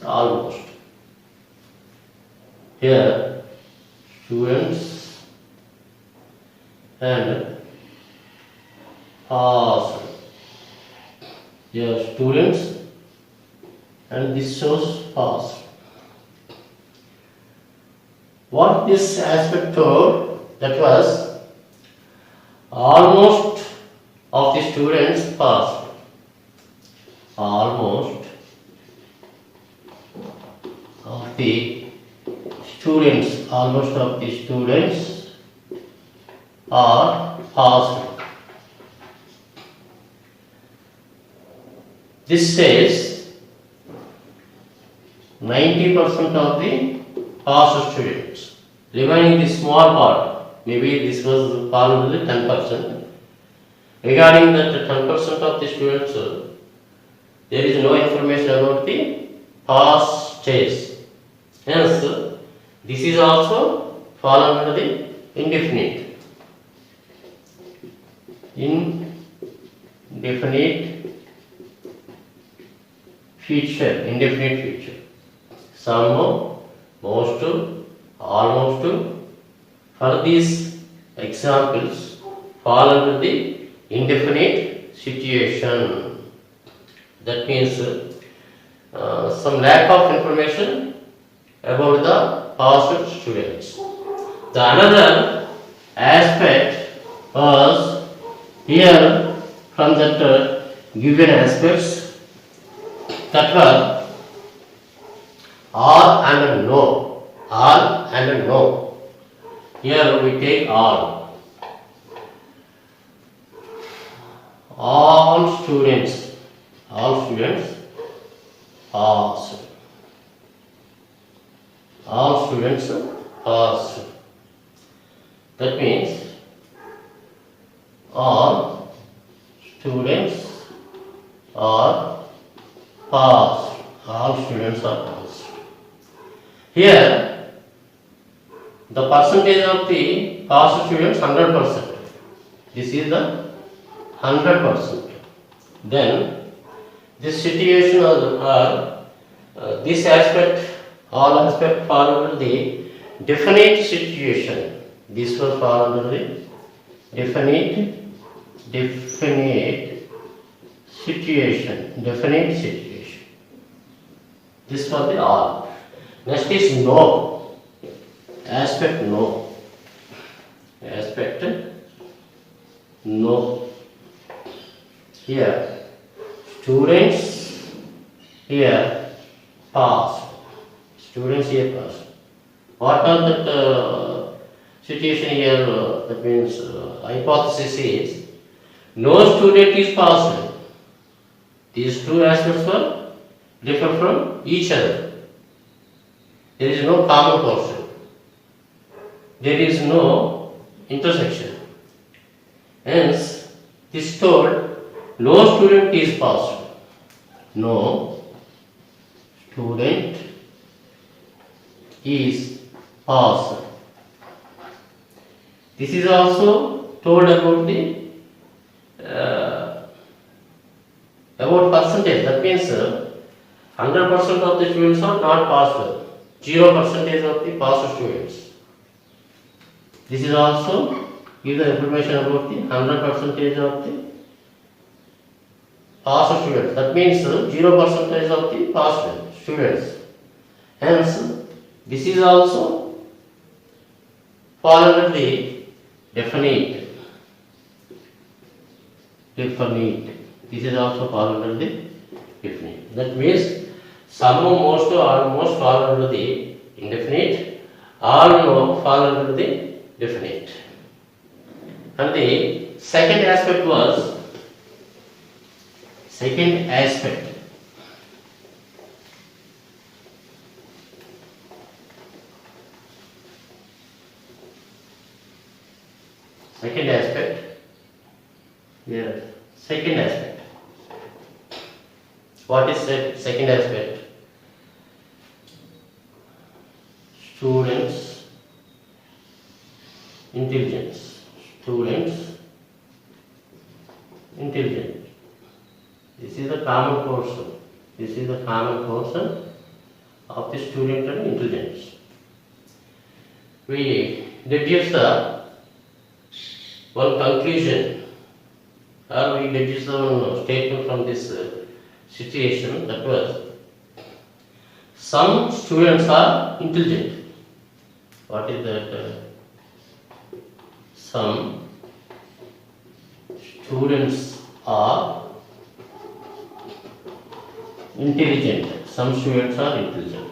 almost. Here students and passed. Here students and this shows passed. What this aspect told, that was almost of the students passed. Almost of the students, almost of the students are passed. This says 90% of the passed students. Remaining the small part, maybe this was fall into the 10%. Regarding that 10% of the students, there is no information about the pass stage. Hence, this is also fall under the indefinite. Indefinite future. Some, most, almost. For these examples, fall under the indefinite situation. That means some lack of information about the past students. The another aspect was here from that given aspects, that were all and no. All and no. Here we take all. All students passed. All students passed. That means all students are passed. All students are passed. Here, the percentage of the passed students 100%. This is the 100%. Then this situation or this aspect, all aspect fall under the definite situation. This will fall under the definite situation. This was the all. Next is no. Aspect no. Aspect no. Here students, here passed. Students here passed. What are that situation here? That means hypothesis is no student is passed. These two aspects were differ from each other. There is no common portion. There is no intersection. Hence, this told no student is passed. No student is passed. This is also told about the about percentage. That means 100% of the students are not passed. 0% of the passed students. This is also give the information about the 100% of the passed students. That means 0% of the passed students. Hence, this is also fall under the definite. This is also fall under the definite. That means some, most, almost fall under the indefinite. All no fall under the definite. And the second aspect was second aspect. Yes. Second aspect. What is the second aspect? Students' intelligence. Students' intelligence. This is the common portion. of the student and intelligence. We deduce the one conclusion, or we deduce the one statement from this situation, that was some students are intelligent. What is that? Some students are intelligent. Some students are intelligent.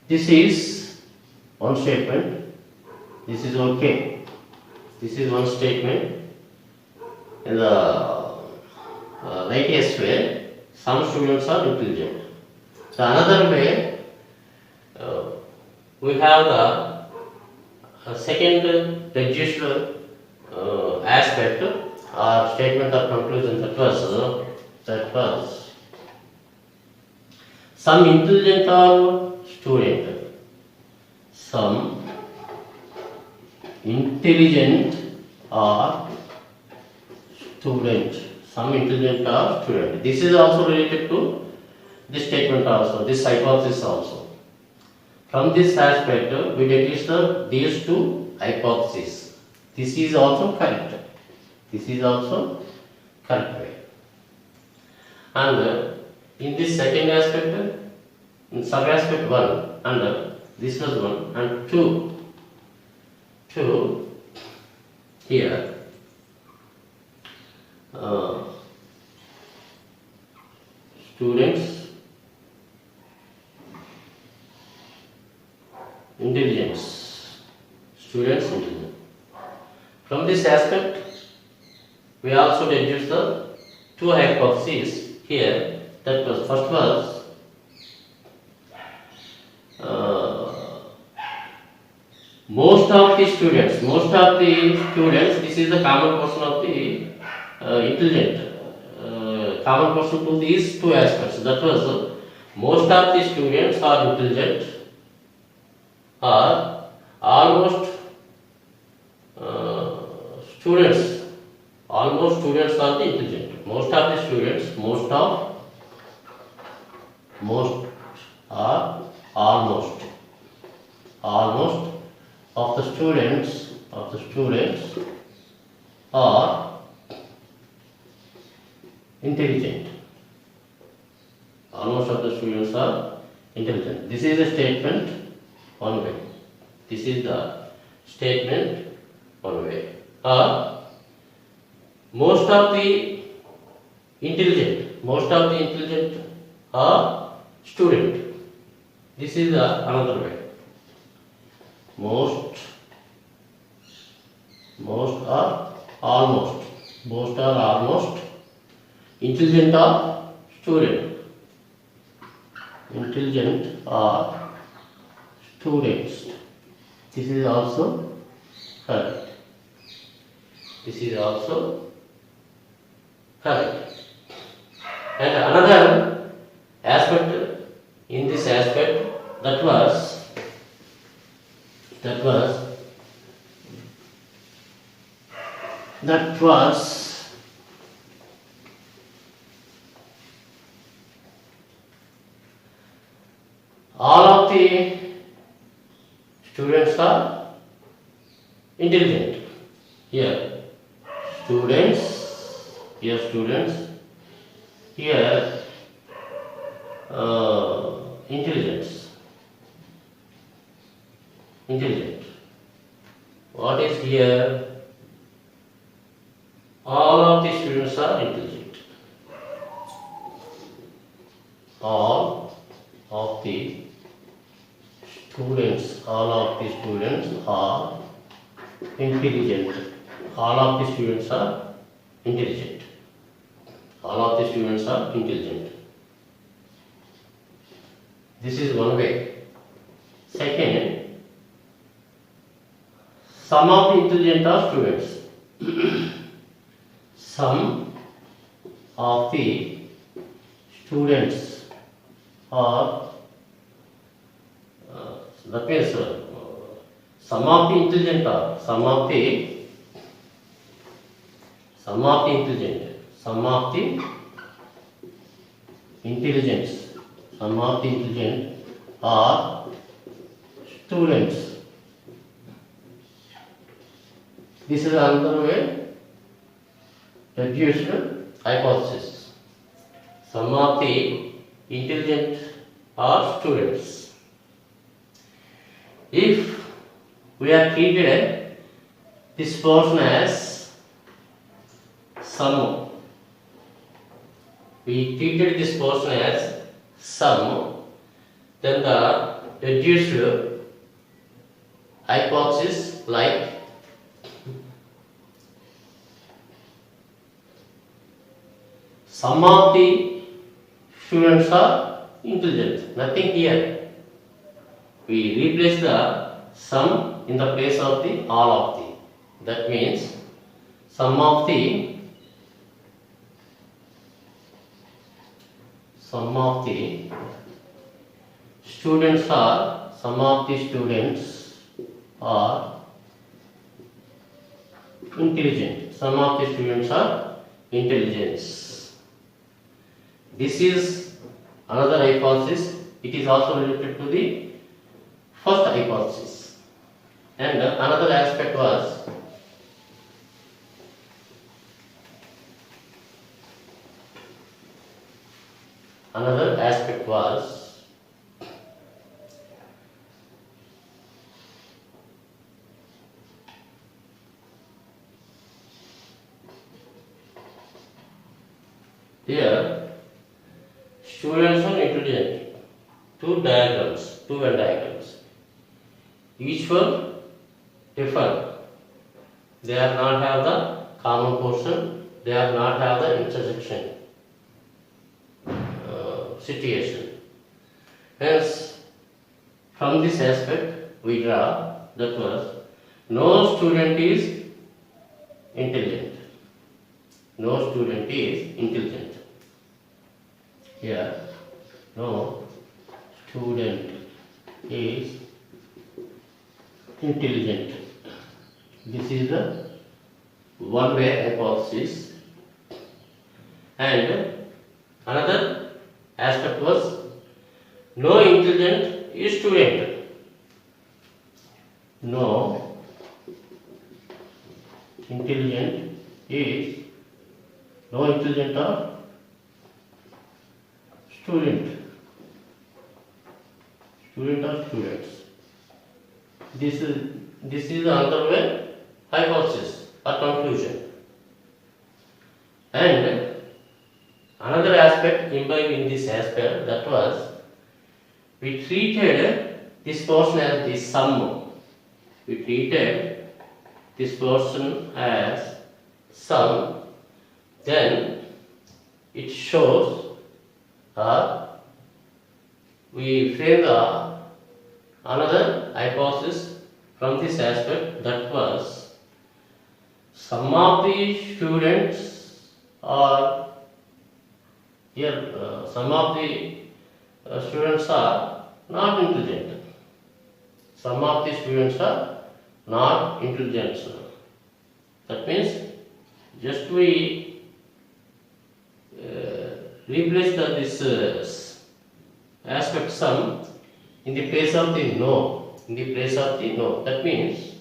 This is one statement. This is okay. This is one statement. In the righteous way, some students are intelligent. The another way, we have the second reduced aspect or statement of conclusion, that was some intelligent are student. Some intelligent are student. Some intelligent are student. This is also related to this statement also, this hypothesis also. From this aspect, we deduce these two hypotheses. This is also correct. This is also correct way. And in this second aspect, in sub aspect 1, and this was 1 and 2 here. Students intelligence. Students intelligence. From this aspect, we also deduce the two hypotheses here. That was first was most of the students, this is the common portion of the intelligent. Common portion to these two aspects. That was most of the students are intelligent, or almost students are the intelligent. Most of the students, most or almost of the students are intelligent. Almost of the students are intelligent. This is a statement one way. This is the statement one way. Or most of the intelligent are student. This is the another way. Most or almost. Most or almost intelligent are student. Intelligent are students. This is also correct. This is also correct. And another aspect in this aspect, that was all of the students are intelligent. Here students, here intelligent. What is here? All of the students are intelligent. All of the students are intelligent. All of the students are intelligent. All of the students are intelligent. This is one way. Second, some of the intelligent are students. Some of the students are, that means some of the intelligent are, some of the intelligence, some of the intelligent are students. This is another way reduced hypothesis. Some of the intelligent are students. If we are treated this person as sum, we treated this person as sum, then the reduced hypothesis like some of the students are intelligent, nothing here. We replace the some in the place of the all of the. That means some of the students are intelligent. Some of the students are intelligence. This is another hypothesis. It is also related to the first hypothesis. And another aspect was here students are intelligent. Two Venn diagrams. Each one different. They are not have the common portion. They are not have the intersection situation. Hence, from this aspect, we draw that was no student is intelligent. No student is intelligent. Here, no student is intelligent. This is the one-way hypothesis. And another aspect was no intelligent is student. No intelligent are student. Student or students. This is another way hypothesis or conclusion. And another aspect imbibed in this aspect, that was we treated this person as the sum. We treated this person as sum. Then it shows we frame another hypothesis from this aspect, that was some of the students are here. Some of the students are not intelligent. Some of the students are not intelligent. That means just we replace this aspect sum in the place of the no. That means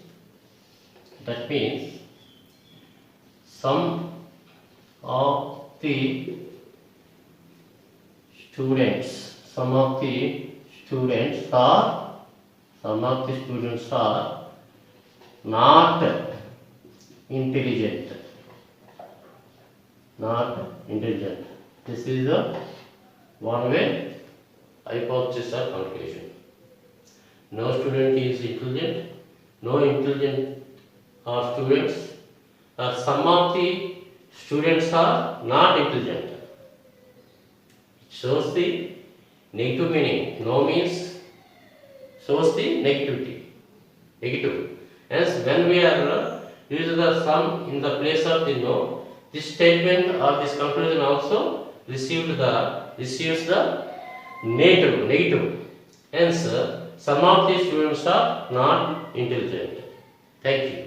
some of the students are not intelligent. This is the one-way hypothesis or conclusion. No student is intelligent. No intelligent are students. Some of the students are not intelligent. It shows the negative meaning. No means shows the negative. Hence, when we are using the sum in the place of the no, this statement or this conclusion also receives the negative. Hence, some of the students are not intelligent. Thank you.